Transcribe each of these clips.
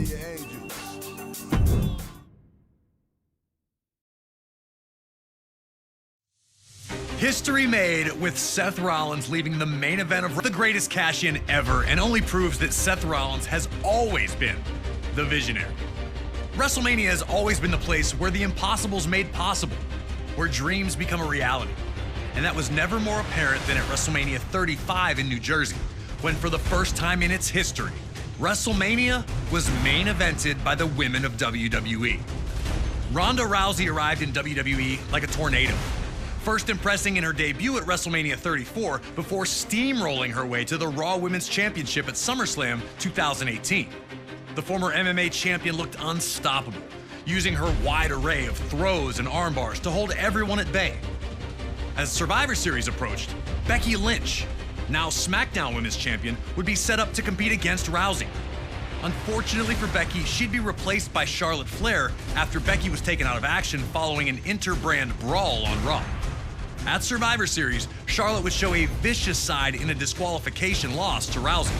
guardian angels. History made with Seth Rollins leaving the main event of the greatest cash-in ever, and only proves that Seth Rollins has always been the visionary. WrestleMania has always been the place where the impossible's made possible, where dreams become a reality. And that was never more apparent than at WrestleMania 35 in New Jersey, when for the first time in its history, WrestleMania was main evented by the women of WWE. Ronda Rousey arrived in WWE like a tornado, first impressing in her debut at WrestleMania 34 before steamrolling her way to the Raw Women's Championship at SummerSlam 2018. The former MMA champion looked unstoppable, using her wide array of throws and arm bars to hold everyone at bay. As Survivor Series approached, Becky Lynch, now Smackdown Women's Champion, would be set up to compete against Rousey. Unfortunately for Becky, she'd be replaced by Charlotte Flair after Becky was taken out of action following an inter-brand brawl on Raw. At Survivor Series, Charlotte would show a vicious side in a disqualification loss to Rousey.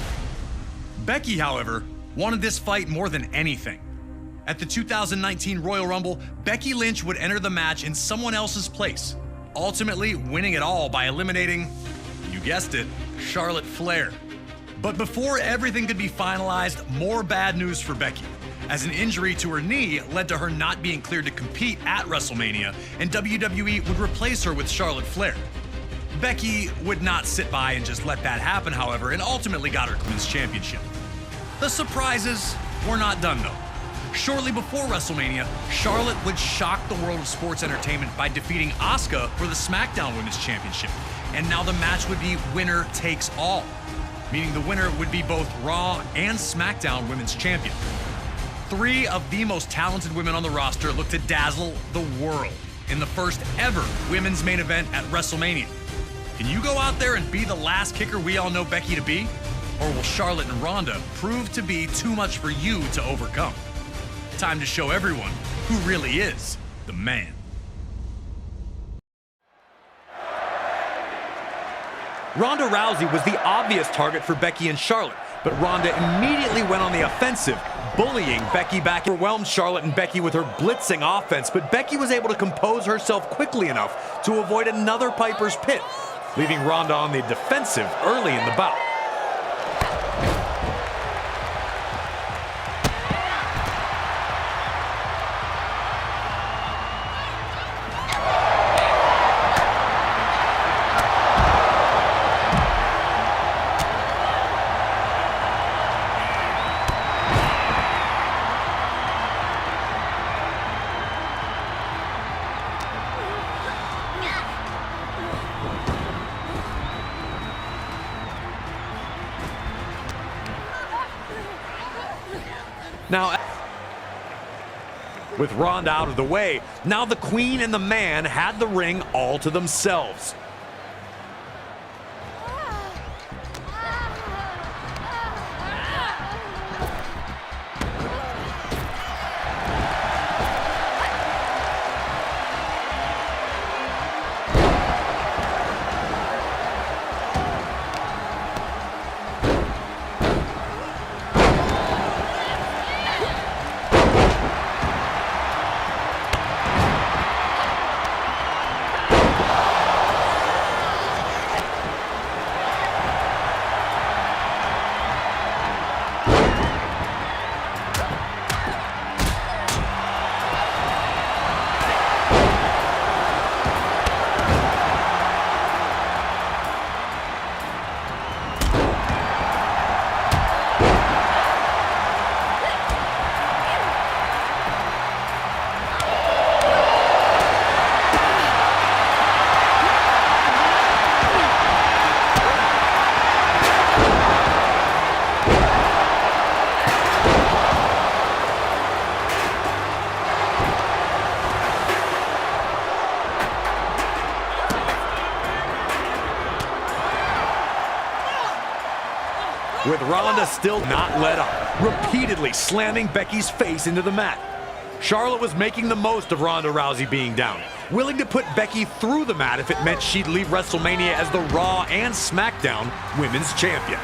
Becky, however, wanted this fight more than anything. At the 2019 Royal Rumble, Becky Lynch would enter the match in someone else's place, ultimately winning it all by eliminating, you guessed it, Charlotte Flair. But before everything could be finalized, more bad news for Becky, as an injury to her knee led to her not being cleared to compete at WrestleMania, and WWE would replace her with Charlotte Flair. Becky would not sit by and just let that happen, however, and ultimately got her Women's Championship. The surprises were not done, though. Shortly before WrestleMania, Charlotte would shock the world of sports entertainment by defeating Asuka for the SmackDown Women's Championship, and now the match would be winner takes all, meaning the winner would be both Raw and SmackDown Women's Champion. Three of the most talented women on the roster look to dazzle the world in the first ever women's main event at WrestleMania. Can you go out there and be the last kicker we all know Becky to be? Or will Charlotte and Ronda prove to be too much for you to overcome? Time to show everyone who really is the man. Ronda Rousey was the obvious target for Becky and Charlotte, but Ronda immediately went on the offensive, bullying Becky back. Overwhelmed Charlotte and Becky with her blitzing offense, but Becky was able to compose herself quickly enough to avoid another Piper's Pit, leaving Ronda on the defensive early in the bout. Now, with Ronda out of the way, now the Queen and the Man had the ring all to themselves. With Ronda still not let up, repeatedly slamming Becky's face into the mat. Charlotte was making the most of Ronda Rousey being down, willing to put Becky through the mat if it meant she'd leave WrestleMania as the Raw and SmackDown Women's Champion.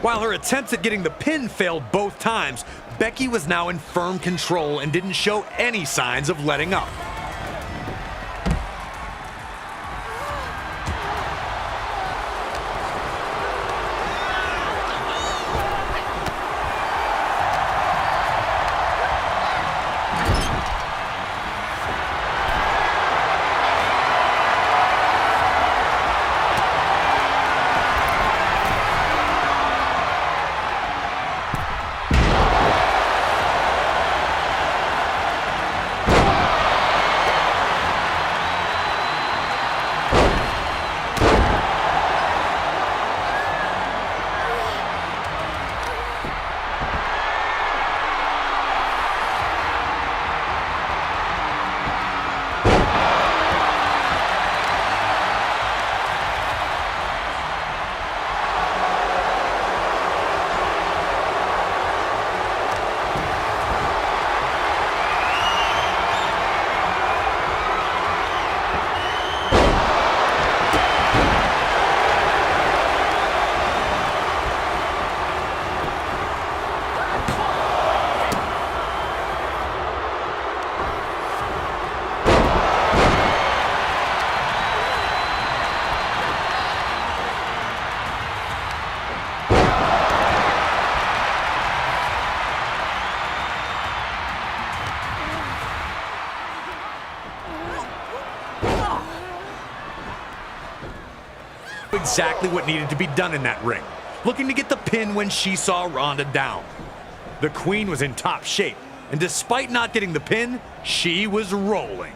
While her attempts at getting the pin failed both times, Becky was now in firm control and didn't show any signs of letting up. Exactly what needed to be done in that ring, looking to get the pin when she saw Ronda down. The Queen was in top shape, and despite not getting the pin, she was rolling.